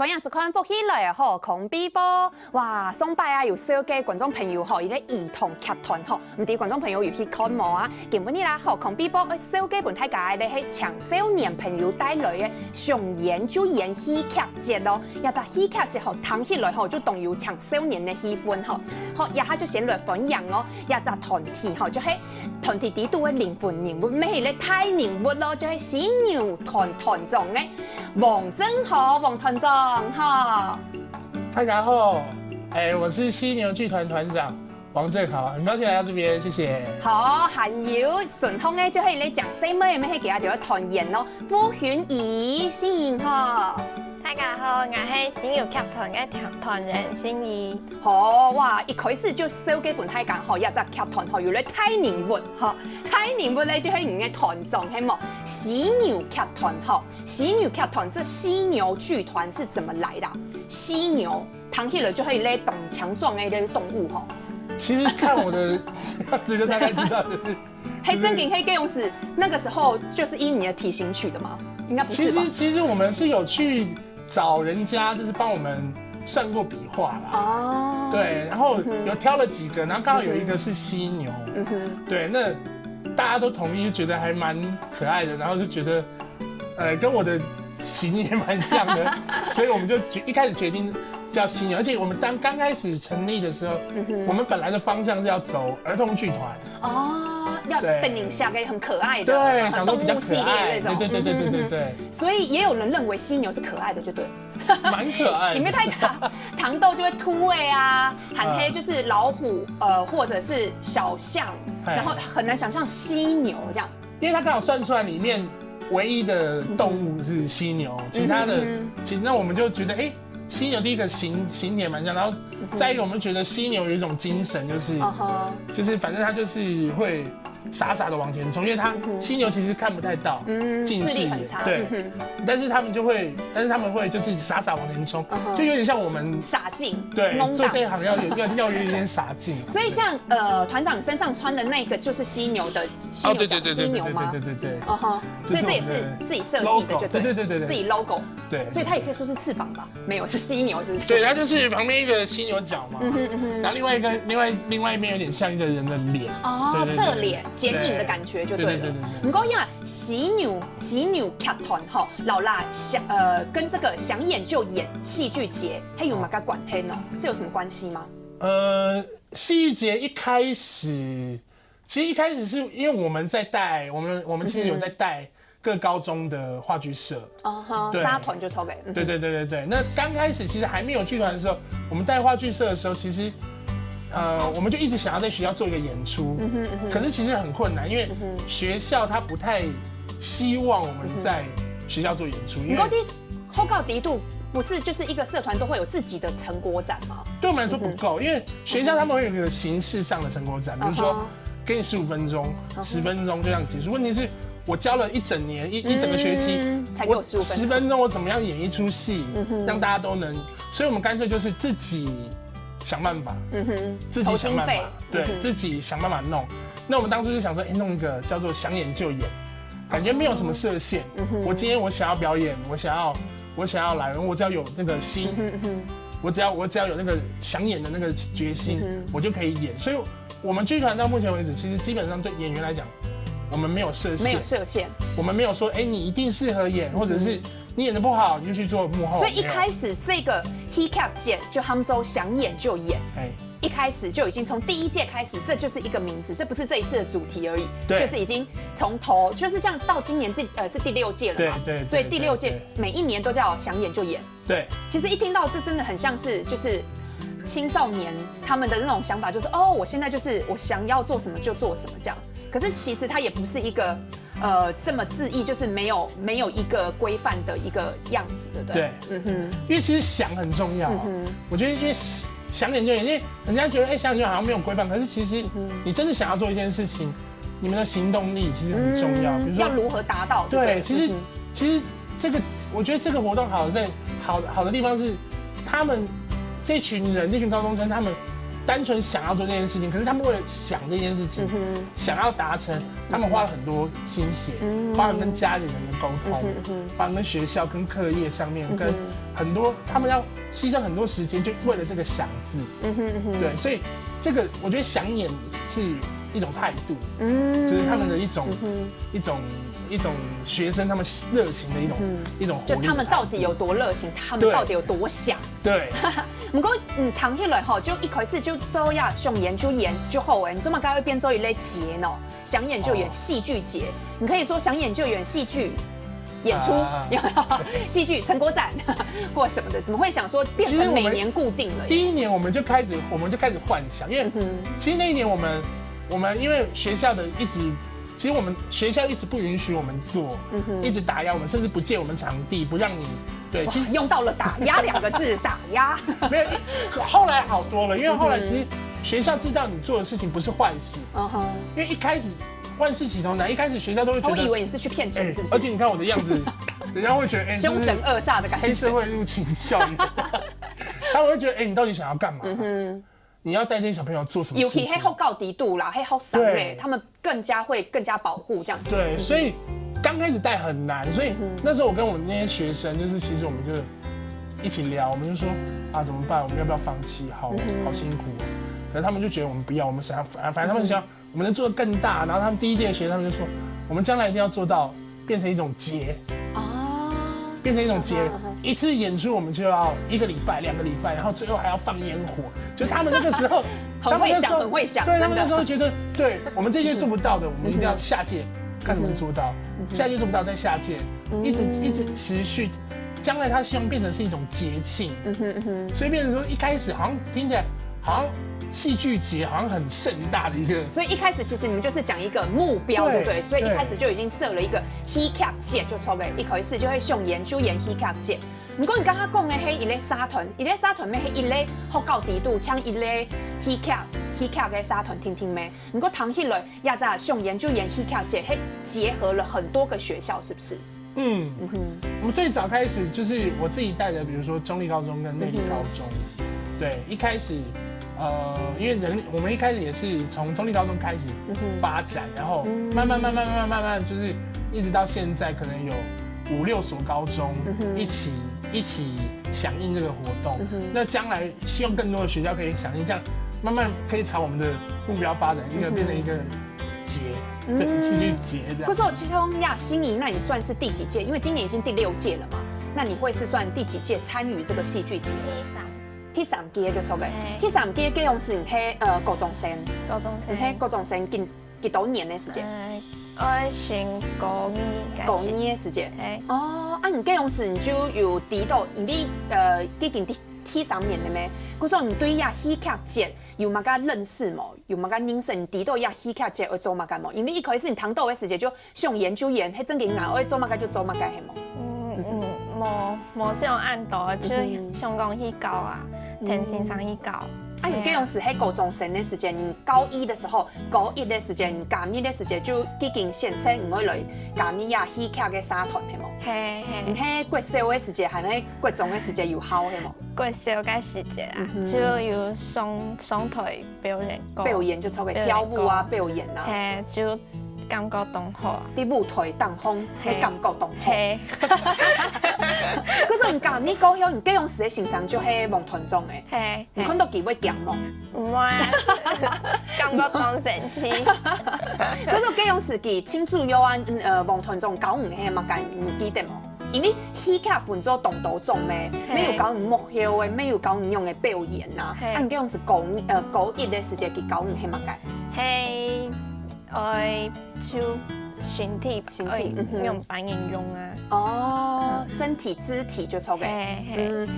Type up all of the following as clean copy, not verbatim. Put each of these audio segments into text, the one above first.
欢迎收看福喜来吼空比波哇！上摆啊有小嘅观众朋友吼，伊咧儿童剧团吼，唔知观众朋友有去看无啊？今日啦吼空比波小嘅本大家咧系青少年朋友带来嘅上演就演戏剧节咯，也就戏剧节吼，听起来吼就动有青少年嘅气氛吼。好，也下就先来分享哦，也就团体吼，就系团体底度嘅灵魂人物，咩咧太人物咯，就系犀牛团长嘅。王正豪，王团长，哈，大家好，我是犀牛剧团团长王正豪，很高兴来到这边，谢谢。好，还有顺丰咧，就可以咧讲什么咩去给他就团员咯，傅璇怡，新颖哈。大家好，我是犀牛剧团嘅团员新怡。好哇，一开始就收基本太讲吼，一只剧团吼有咧太人物吼，太人物咧就系人嘅团长系冇？犀牛剧团吼，犀牛剧团这犀牛剧团是怎么来的？犀牛，听起来就可以咧动强壮的咧动物吼。其实看我的这就大概知道，黑正经黑 gay 勇士那个时候就是依你的体型取的吗？应该不是吧？其实我们是有去找人家，就是帮我们算过笔画啦。哦。对，然后有挑了几个，然后刚好有一个是犀牛。嗯哼。对，那大家都同意，就觉得还蛮可爱的，然后就觉得，跟我的型也蛮像的，所以我们就一开始决定叫犀牛，而且我们刚开始成立的时候，我们本来的方向是要走儿童剧团。哦，要等一下可以很可爱的，对，想说比较动物系列那种，对。所以也有人认为犀牛是可爱的，就对。蛮可爱的。里面太糖豆就会突围啊，喊黑就是老虎，或者是小象，然后很难想象犀牛这样。因为他刚好算出来里面唯一的动物是犀牛，其他的，那我们就觉得，犀牛第一个形体也蛮像，然后再一个我们觉得犀牛有一种精神，就是反正它就是会傻傻的往前冲，因为它犀牛其实看不太到，近视力很差，对，但是他们会就是傻傻往前冲，就有点像我们傻劲，对，做这一行要有一点傻劲。所以像团长身上穿的那个就是犀牛的犀牛角，犀牛吗？对，所以这也是自己设计的，就对，自己 logo， 对，所以它也可以说是翅膀吧？没有，是犀牛，是不是？对，它就是旁边一个犀牛角嘛，然后另外一边有点像一个人的脸，哦，侧脸。剪影的感觉就对了。不过呀，犀牛剧团吼，老啦跟这个想演就演戏剧节，还有嘛个关系呢？是有什么关系吗？戏剧节其实一开始是因为我们在带我们其实有在带各高中的话剧社，对，沙团就抽给。对。那刚开始其实还没有剧团的时候，我们带话剧社的时候，其实。我们就一直想要在学校做一个演出，可是其实很困难，因为学校它不太希望我们在学校做演出。因为后告敌度不是就是一个社团都会有自己的成果展吗？对我们来说不够，因为学校他们会有一个形式上的成果展，比如说给你15分钟、10分钟就这样结束。问题是我教了一整年、一整个学期，才给我10分钟，我怎么样演一出戏，让大家都能？所以我们干脆就是自己。想办法，自己想办法，对，自己想办法弄。那我们当初就想说，弄一个叫做想演就演，感觉没有什么设限。我今天我想要表演，我想要来，我只要有那个心，我只要有那个想演的那个决心，我就可以演。所以，我们剧团到目前为止，其实基本上对演员来讲，我们没有设限，没有设限。我们没有说，你一定适合演，或者是。你演得不好，你就去做幕后。所以一开始这个 He Cap 界就他们都想演就演，一开始就已经从第一届开始，这就是一个名字，这不是这一次的主题而已，就是已经从头，就是像到今年是第6届了嘛，对，所以第6届每一年都叫想演就演。对，其实一听到这真的很像是就是青少年他们的那种想法，就是我现在就是我想要做什么就做什么这样。可是其实它也不是一个。这么恣意，就是没有一个规范的一个样子，对不对？对，因为其实想很重要。我觉得因为想演就演，因为人家觉得想演就好像没有规范，可是其实你真的想要做一件事情，你们的行动力其实很重要。比如说要如何达到？对，其实这个我觉得这个活动好的地方是，他们这群高中生他们单纯想要做这件事情，可是他们为了想这件事情，想要达成，他们花了很多心血，包含跟家里人的沟通，包含跟学校、跟课业上面，跟很多他们要牺牲很多时间，就为了这个想字。对，所以这个我觉得想演是一种态度，就是他们的一种学生他们热情的一种活力，就他们到底有多热情，他们到底有多想。对。不过谈起来吼，就一开始就做呀想研究演就好诶，你做嘛该会变做一类节呢？想演就演戏剧节，你可以说想演就演戏剧。演出、戏剧成果展或什么的，怎么会想说变成每年固定了？第一年我们就开始幻想，因为其实那一年我们因为学校的其实我们学校一直不允许我们做，一直打压我们，甚至不借我们场地，不让你对，其实用到了打压2个字，打压。没有，后来好多了，因为后来其实学校知道你做的事情不是坏事，因为一开始。万事起头难，一开始学校都会觉得，我以为你是去骗钱，是不是？而且你看我的样子，人家会觉得，凶神恶煞的感觉，黑社会入侵校园，他们会觉得，你到底想要干嘛？你要带这些小朋友做什么事情？尤其黑后高低度啦，黑后伤哎，他们更加保护这样子。对，所以刚开始带很难，所以那时候我跟我们那些学生，就是其实我们就一起聊，我们就说怎么办？我们要不要放弃？好辛苦。可是他们就觉得我们不要，我们想反正他们想我们能做得更大，然后他们第一届的学生他们就说，我们将来一定要做到变成一种节变成一种节，一次演出我们就要1个礼拜、2个礼拜，然后最后还要放烟火，就是他们那个时候很会想，对，他们那时候觉得，对我们这届做不到的，我们一定要下届看能不能做到，下届做不到再下届，一直持续，将来他希望变成是一种节庆，所以变成说一开始好像听起来好像。戏剧节好像很盛大的一个，所以一开始其实你们就是讲一个目标，对不对？所以一开始就已经设了一个戏剧节，就错嘅，一开始就会上研究演戏剧节。不过你刚刚讲的迄一类沙团，一类沙团咩？迄一类福高低度，像一类戏剧嘅沙团，听咩？不过谈起来，也在上研究演戏剧节，嘿，结合了很多个学校，是不是？我们最早开始就是我自己带的，比如说中立高中跟内坜高中，对，一开始。因为我们一开始也是从中立高中开始发展，然后慢慢，就是一直到现在，可能有5、6所高中一起响应这个活动。那将来希望更多的学校可以响应，这样慢慢可以朝我们的目标发展，变成一个节，对，戏剧节这样。可是我其中呀，心仪，那你算是第几届？因为今年已经第6届了嘛，那你会是算第几届参与这个戏剧节？第3届就错嘅，第3届嘅用是高中生，高中生幾多年的時間？我選高2的時間。你嘅用是你就有提到，你已經第3年了咩？嗰時你對呀戲劇節有乜個認識冇？有乜個認識？你提到呀戲劇節會做乜個冇？因為一開始你談到的時間就上研究員，係真嘅硬會做乜個就做乜個係冇。冇上按度，就是上講去教啊，天星上去教。你這樣是喺高中生的時間，你高1的時候，高1的時間，你加密的時間就已經先請唔會來加密呀戲劇嘅社團係冇？係。你喺國小嘅時間，係喺國中嘅時間有考係冇？國小嘅時間啊，就有上台表演過。表演就做嘅跳舞啊，表演啊。係就。感覺當好，啲舞台當風，係感覺當好。嗰陣間你講有，你幾用時嘅形象就係王團長嘅，你看到幾位強冇？唔係，感覺當神奇。嗰陣幾用時佢親自有啊，王團長教唔係嘛間唔記得冇？因為戲劇分做動作種咩，沒有教你幕後嘅，沒有教你用嘅表演啊。你幾用時高1嘅時間佢教唔係嘛間？係。就身體用反應用啊。身體肢體就抽給。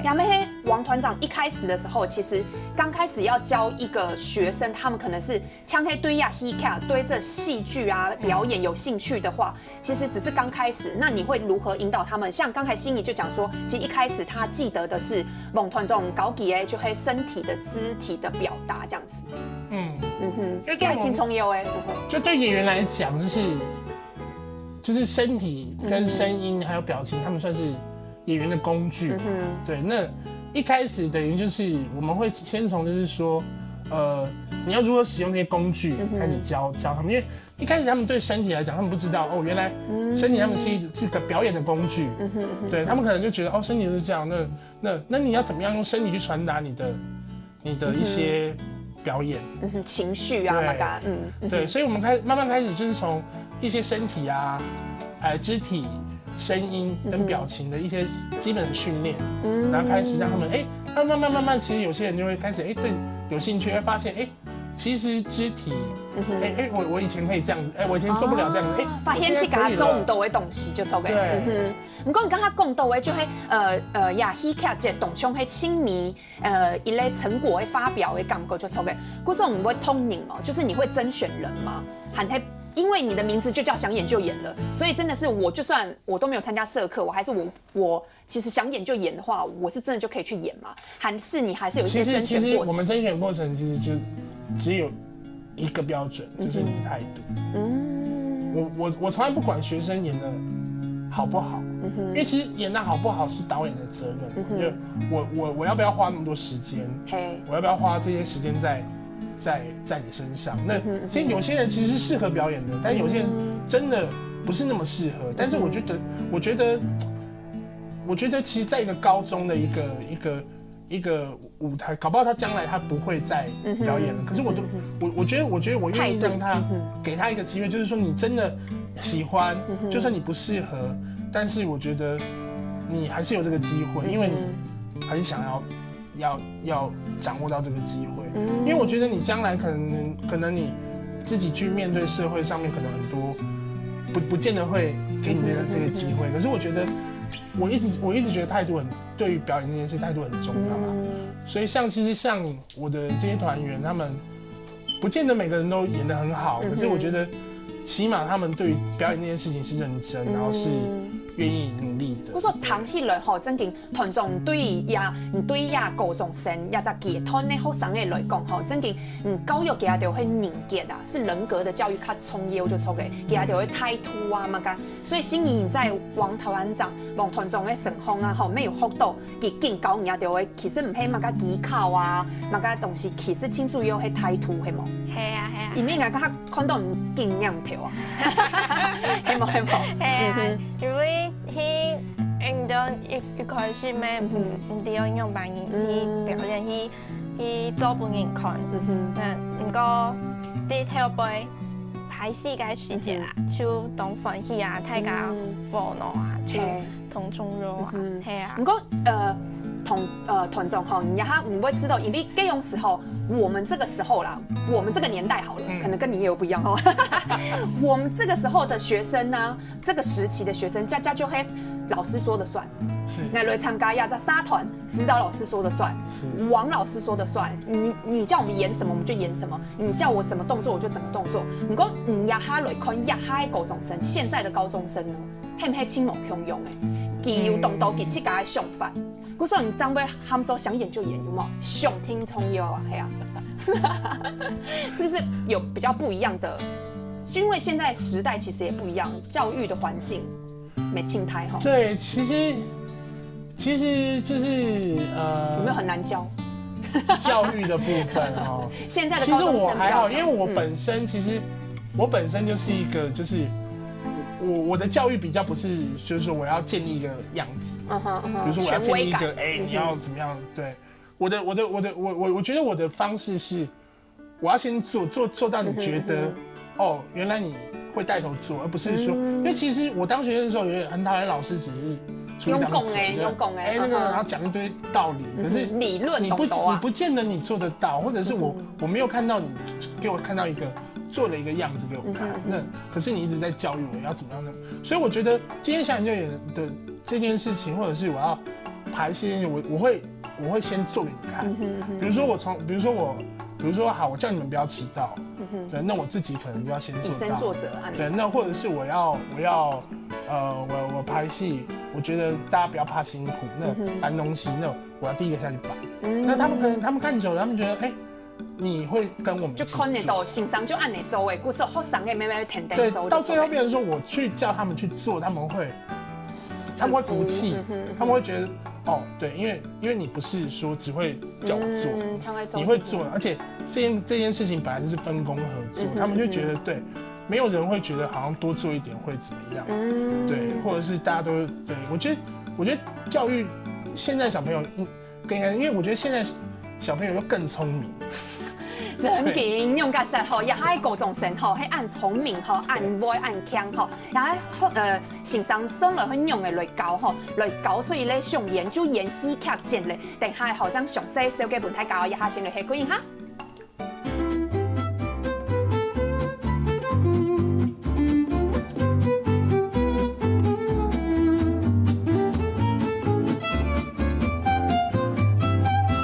然後王團長一開始的時候，其實剛開始要教一個學生，他們可能是槍黑對呀戲劇對這戲劇啊表演有興趣的話，其實只是剛開始。那你會如何引導他們？像剛才心儀就講說，其實一開始他記得的是王團長搞幾誒，就係身體的肢體的表達這樣子。因為對青蔥有誒，就對演員來講，就是身體跟聲音還有表情，他們算是演員的工具。對，那一開始等於就是我們會先從就是說，你要如何使用这些工具，开始教他们，因为一开始他们对身体来讲，他们不知道哦，原来身体他们是个表演的工具，对他们可能就觉得哦，身体就是这样，那你要怎么样用身体去传达你的一些表演，情绪啊，那个，对，所以我们慢慢开始就是从一些身体啊，肢体、声音跟表情的一些基本的训练，然后开始让他们，他们慢慢，其实有些人就会开始，对，有兴趣，会发现，其实肢体，我以前可以这样子，我以前做不了这样子，发现自己做唔到的东西就做嘅。对，唔过你刚刚讲到的就係也喜劇即係動向係親密一類成果的發表的感覺就做嘅。嗰種唔會通靈哦，就是你會甄選人嗎？還係因為你的名字就叫想演就演了，所以真的是我就算我都沒有參加社課，我還是我其實想演就演的話，我是真的就可以去演嗎？還是你還是有一些甄選過程？其實我們甄選過程其實就只有一個標準，就是你的態度。我從來不管學生演的好不好，因為其實演的好不好是導演的責任。就我要不要花那麼多時間？我要不要花這些時間在你身上？那其實有些人其實是適合表演的，但有些人真的不是那麼適合。但是我覺得其實在一個高中的一個舞台，搞不好他將來他不會再表演了。可是我覺得我願意讓他給他一個機會，就是說你真的喜歡，就算你不適合，但是我覺得你還是有這個機會，因為你很想要掌握到這個機會。因為我覺得你將來可能你自己去面對社會上面，可能很多不見得會給你這個機會。可是我覺得我一直覺得態度對於表演這件事態度很重要啦。所以其實像我的這些團員，他們不見得每個人都演得很好，可是我覺得起碼他們對於表演這件事情是認真，然後是願意努力的。我說談起來吼，真正團眾對於高中生也在階段的學生嘅來講吼，真正教育佢哋就會凝結啊，是人格的教育較重要就錯嘅，佢哋就會態度啊嘛個。所以心儀在往台灣長，往團眾嘅成功啊吼，沒有學到佢見教人就會其實唔係嘛個技巧啊，嘛個東西其實清楚要係態度係冇。係啊。因為我較看到唔經驗條啊，係冇。係啊，因為佢運動一開始咩唔對應用扮演去表演去做本人看，唔過啲後輩排戲嘅時節啦，就當歡喜啊，大家歡樂啊，就同中樂啊，係啊。唔過團眾吼，你還唔會知道，因為這種時候，我們這個時候啦，我們這個年代好了，可能跟你也有不一樣哦。我們這個時候的學生呢，這個時期的學生，家就會老師說的算，那來參加呀，在沙團，指導老師說的算，王老師說的算，你叫我們演什麼我們就演什麼，你叫我怎麼動作我就怎麼動作。唔過呀哈來看呀哈的高中生，現在的高中生呢，係唔係青毛洶湧誒？佢有動到佢自己的想法。我說你張偉他們都想演就演，有冇？想聽從有啊，係啊，是不是有比較不一樣的？因為現在時代其實也不一樣，教育的環境沒青苔哈。對，其實就是有沒有很難教？教育的部分哦，現在的高中生其實我還好，因為我本身就是一個就是。我的教育比較不是，就是說我要建立一個樣子，比如說我要建立一個，你要怎麼樣？對，我覺得我的方式是，我要先做到你覺得，哦，原來你會帶頭做，而不是說，因為其實我當學生的時候，有點很討厭老師只是出一張嘴，用功那個然後講一堆道理，可是理論你不見得你做得到，或者是我沒有看到你給我看到一個。做了一個樣子給我看，那可是你一直在教育我要怎麼樣呢？所以我覺得今天想演就演的這件事情，或者是我要排戲，我會先做給你看。比如說好，我叫你們不要遲到，對，那我自己可能就要先做到。以身作則啊。對，那或者是我排戲，我覺得大家不要怕辛苦，那搬東西，那我要第一個下去搬。那他們看久了，他們覺得你會跟我們就看得到，欣賞就按你做誒，故事學生嘅妹妹聽得做。對，到最後變成說我去叫他們去做，他們會服氣，他們會覺得哦，對，因為你不是說只會叫我做，你會做，而且这件事情本来就是分工合作，他们就觉得对，没有人会觉得好像多做一点会怎么样，对，或者是大家都对我觉得教育现在小朋友更应该，因为我觉得现在小朋友又更聪明。真紧用解释吼，也喺高中生吼，喺按聪明吼，按歪按强吼，也喺线上上来去用嘅来教吼，来教出伊咧上研究演戏剧战咧，定係學生詳細小嘅本體教，一下先嚟去觀影下。